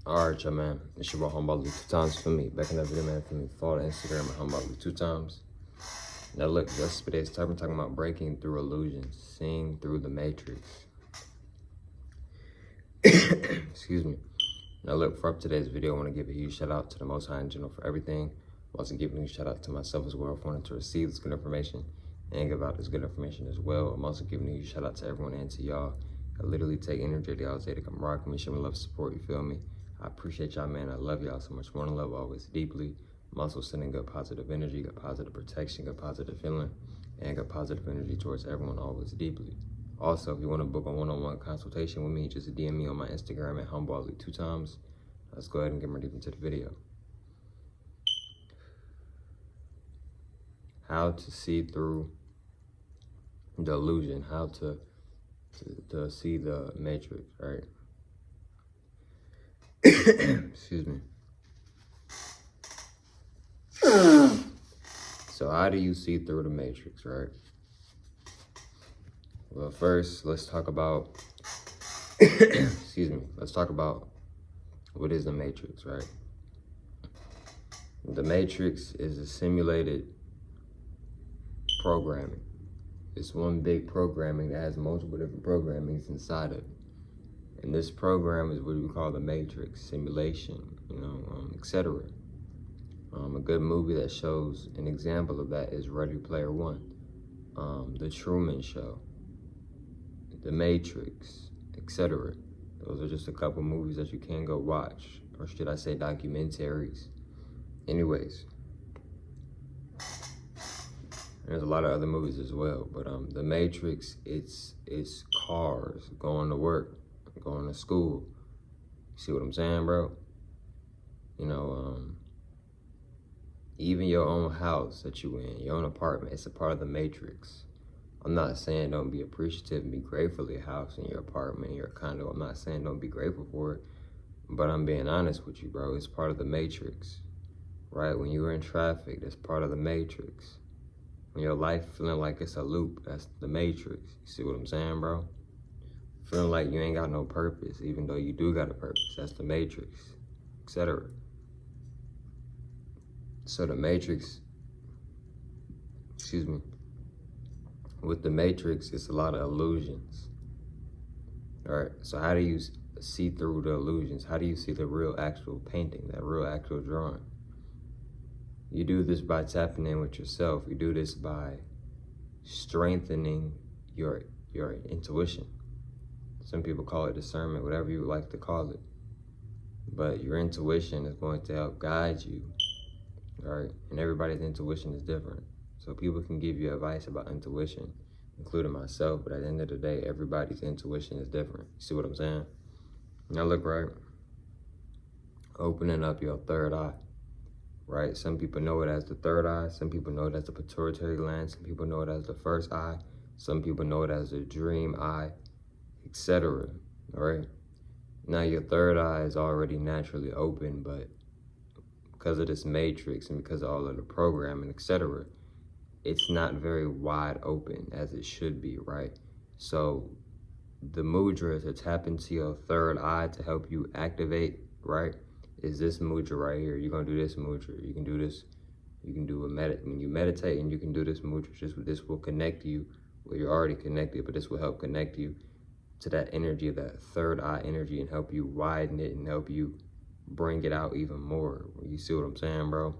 Alright, y'all, man. It's your boy Homeball 2 times for me. Back in that video, man, for me. Follow the Instagram at Homeball 2 times. Now, look, that's today's topic. I'm talking about breaking through illusions, seeing through the matrix. Excuse me. Now, look, for today's video, I want to give a huge shout out to the Most High in general for everything. I'm also giving a huge shout out to myself as well for wanting to receive this good information and give out this good information as well. I'm also giving a huge shout out to everyone and to y'all. I literally take energy all day to come rock me, show me love, support, you feel me? I appreciate y'all, man. I love y'all so much. One love always deeply. I'm also sending good positive energy, good positive protection, good positive feeling, and good positive energy towards everyone always deeply. Also, if you want to book a one-on-one consultation with me, just DM me on my Instagram at Homeball2times. Let's go ahead and get more deep into the video. How to see through the illusion, how to see the matrix, right? Excuse me. So how do you see through the matrix, right? Well, first, let's talk about, excuse me, let's talk about what is the matrix, right? The matrix is a simulated programming. It's one big programming that has multiple different programmings inside of it. And this program is what we call the matrix, simulation, etc. A good movie that shows an example of that is Ready Player One, The Truman Show, The Matrix, etc. Those are just a couple movies that you can go watch, or should I say documentaries. Anyways, there's a lot of other movies as well, but The Matrix, it's cars going to work, going to school. You see what I'm saying, bro? Even your own house that you in, your own apartment, it's a part of the matrix. I'm not saying don't be appreciative and be grateful for your house and your apartment, your condo. I'm not saying don't be grateful for it, but I'm being honest with you, bro. It's part of the matrix, right? When you're in traffic, that's part of the matrix. When your life feeling like it's a loop, that's the matrix. You see what I'm saying, bro? Feeling like you ain't got no purpose, even though you do got a purpose, that's the matrix, etc. So the matrix, excuse me, with the matrix, it's a lot of illusions. All right, so how do you see through the illusions? How do you see the real actual painting, that real actual drawing? You do this by tapping in with yourself. You do this by strengthening your intuition. Some people call it discernment, whatever you would like to call it. But your intuition is going to help guide you, all right? And everybody's intuition is different. So people can give you advice about intuition, including myself, but at the end of the day, everybody's intuition is different. You see what I'm saying? Now look, right? Opening up your third eye, right? Some people know it as the third eye. Some people know it as the pituitary gland. Some people know it as the first eye. Some people know it as the dream eye, etc. All right? Now your third eye is already naturally open, but because of this matrix and because of all of the programming, etc., it's not very wide open as it should be, right? So the mudra to tap into your third eye to help you activate, right, is this mudra right here. You're gonna do this mudra. You can do this. You can do when you meditate, and you can do this mudra. This will connect you. Well, you're already connected, but this will help connect you to that energy, that third eye energy, and help you widen it and help you bring it out even more. You see what I'm saying, bro?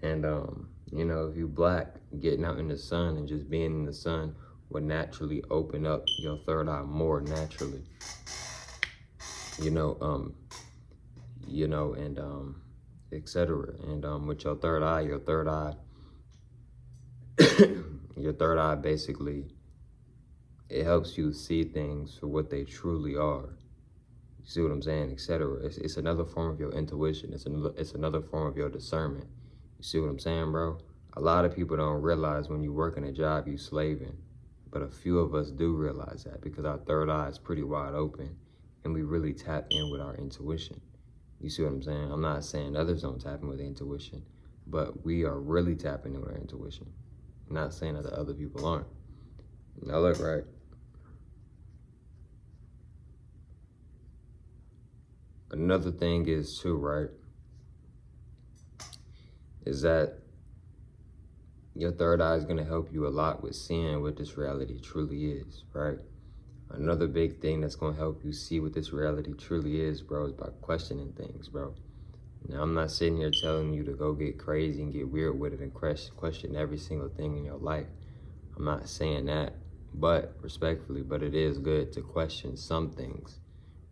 And if you black, getting out in the sun and just being in the sun would naturally open up your third eye more naturally. Etc. And with your third eye, your third eye basically, it helps you see things for what they truly are. You see what I'm saying, etc. It's another form of your intuition. It's another form of your discernment. You see what I'm saying, bro? A lot of people don't realize when you work in a job, you slaving. But a few of us do realize that because our third eye is pretty wide open and we really tap in with our intuition. You see what I'm saying? I'm not saying others don't tap in with their intuition, but we are really tapping in with our intuition. I'm not saying that the other people aren't. Now look, right? Another thing is too, right, is that your third eye is going to help you a lot with seeing what this reality truly is, right? Another big thing that's going to help you see what this reality truly is, bro, is by questioning things, bro. Now, I'm not sitting here telling you to go get crazy and get weird with it and question every single thing in your life. I'm not saying that, but respectfully, but it is good to question some things,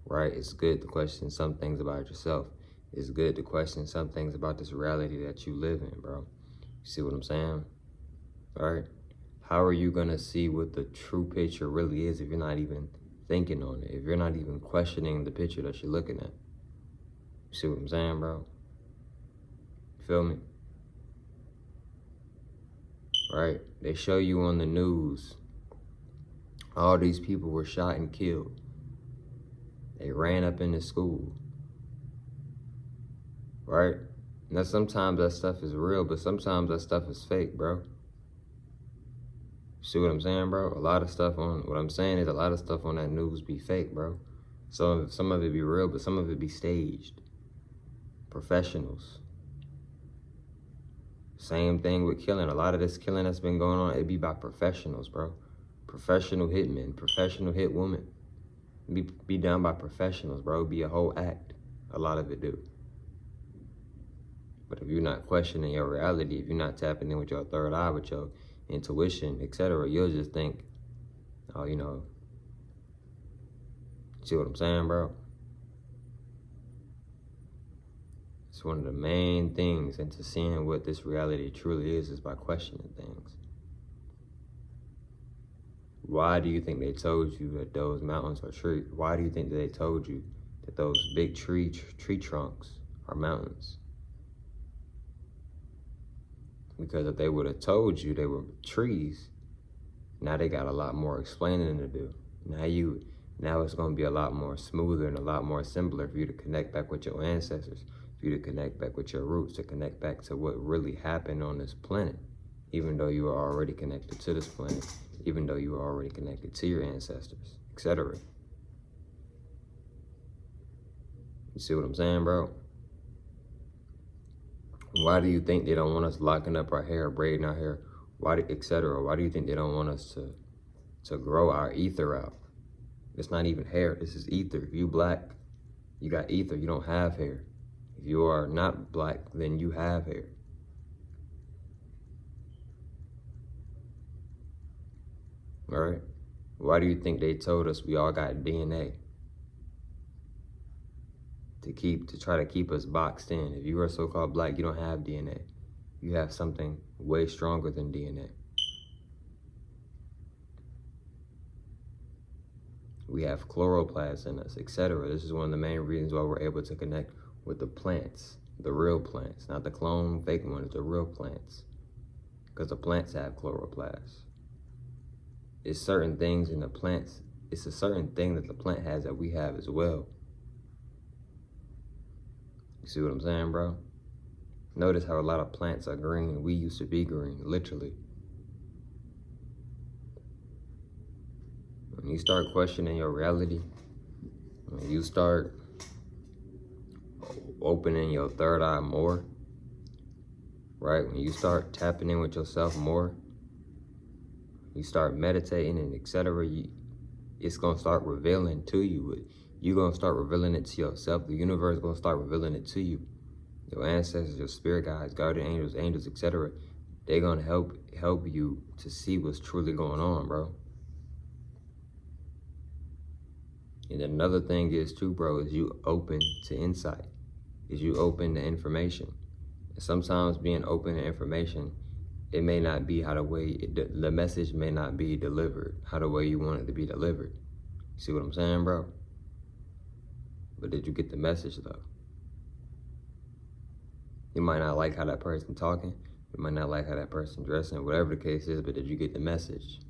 right? It's good to question some things about yourself. It's good to question some things about this reality that you live in, bro. You see what I'm saying? All right? How are you going to see what the true picture really is if you're not even thinking on it, if you're not even questioning the picture that you're looking at? You see what I'm saying, bro? You feel me? Right? They show you on the news, all these people were shot and killed. They ran up into school. Right? Now, sometimes that stuff is real, but sometimes that stuff is fake, bro. See what I'm saying, bro? A lot of stuff on, what I'm saying is a lot of stuff on that news be fake, bro. Some of it be real, but some of it be staged. Professionals. Same thing with killing. A lot of this killing that's been going on, it be by professionals, bro. Professional hitmen, professional hit women. Be done by professionals, bro. Be a whole act. A lot of it do. But if you're not questioning your reality, if you're not tapping in with your third eye, with your intuition, etc., you'll just think, oh, you know, see what I'm saying, bro? It's one of the main things into seeing what this reality truly is by questioning things. Why do you think they told you that those mountains are trees? Why do you think that they told you that those big tree trunks are mountains? Because if they would have told you they were trees, now they got a lot more explaining to do. Now it's going to be a lot more smoother and a lot more simpler for you to connect back with your ancestors, for you to connect back with your roots, to connect back to what really happened on this planet, even though you are already connected to this planet, even though you are already connected to your ancestors, etc. You see what I'm saying, bro? Why do you think they don't want us locking up our hair, braiding our hair, etc.? Why do you think they don't want us to grow our ether out? It's not even hair, this is ether. If you black, you got ether, you don't have hair. If you are not black, then you have hair. All right? Why do you think they told us we all got DNA? To try to keep us boxed in. If you are so-called black, you don't have DNA. You have something way stronger than DNA. We have chloroplasts in us, etc. This is one of the main reasons why we're able to connect with the plants, the real plants, not the clone fake ones, the real plants. Because the plants have chloroplasts. It's certain things in the plants, it's a certain thing that the plant has that we have as well. You see what I'm saying, bro? Notice how a lot of plants are green. We used to be green, literally. When you start questioning your reality, when you start opening your third eye more, right? When you start tapping in with yourself more, you start meditating and etc., it's going to start revealing to you. You're going to start revealing it to yourself. The universe is going to start revealing it to you. Your ancestors, your spirit guides, guardian angels, etc., they're going to help you to see what's truly going on, bro. And another thing is too, bro, is you open to insight. Is you open to information. And sometimes being open to information, it may not be how the message may not be delivered how the way you want it to be delivered. See what I'm saying, bro? But did you get the message, though? You might not like how that person talking. You might not like how that person dressing, whatever the case is, but did you get the message?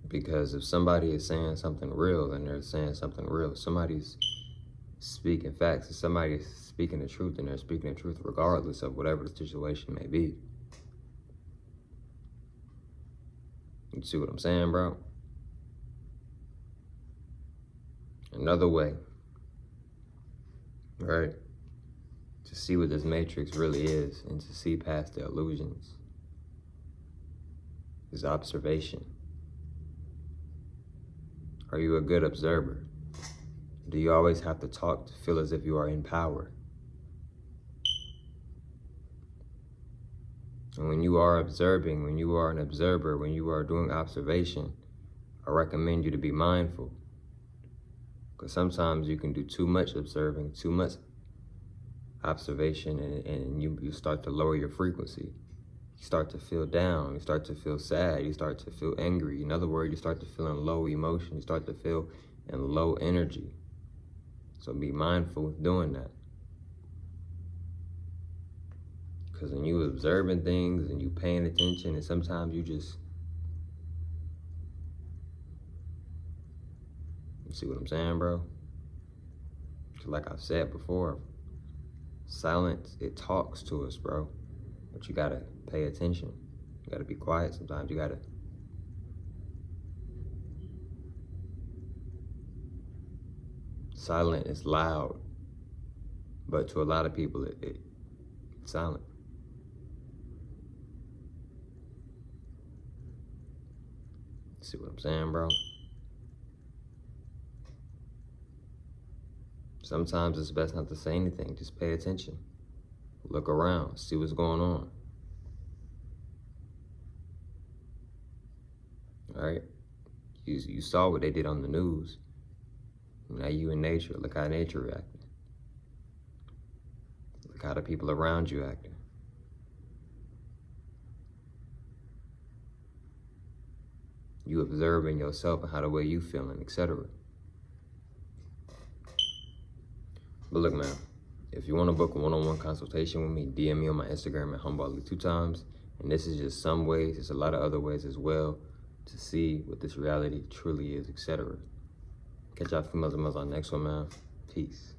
Because if somebody is saying something real, then they're saying something real. If somebody's speaking facts, if somebody's speaking the truth, then they're speaking the truth regardless of whatever the situation may be. You see what I'm saying, bro? another way, right? To see what this matrix really is and to see past the illusions is observation. Are you a good observer? Do you always have to talk to feel as if you are in power? And when you are observing, when you are an observer, when you are doing observation, I recommend you to be mindful. Because sometimes you can do too much observing, too much observation, and you start to lower your frequency. You start to feel down, you start to feel sad, you start to feel angry. In other words, you start to feel in low emotion, you start to feel in low energy. So be mindful of doing that. Because when you observing things and you paying attention, and sometimes you just, you see what I'm saying, bro? Like I've said before, silence, it talks to us, bro. But you gotta pay attention. You gotta be quiet sometimes. You gotta silent is loud, but to a lot of people, it's silent. See what I'm saying, bro? Sometimes it's best not to say anything. Just pay attention. Look around. See what's going on. All right? You saw what they did on the news. Now you in nature. Look how nature reacted. Look how the people around you acting. You observing yourself and how the way you feeling, etc. But look, man, if you want to book a one-on-one consultation with me, DM me on my Instagram at Humboldt2times. And this is just some ways. There's a lot of other ways as well to see what this reality truly is, etc. Catch y'all females and males on the next one, man. Peace.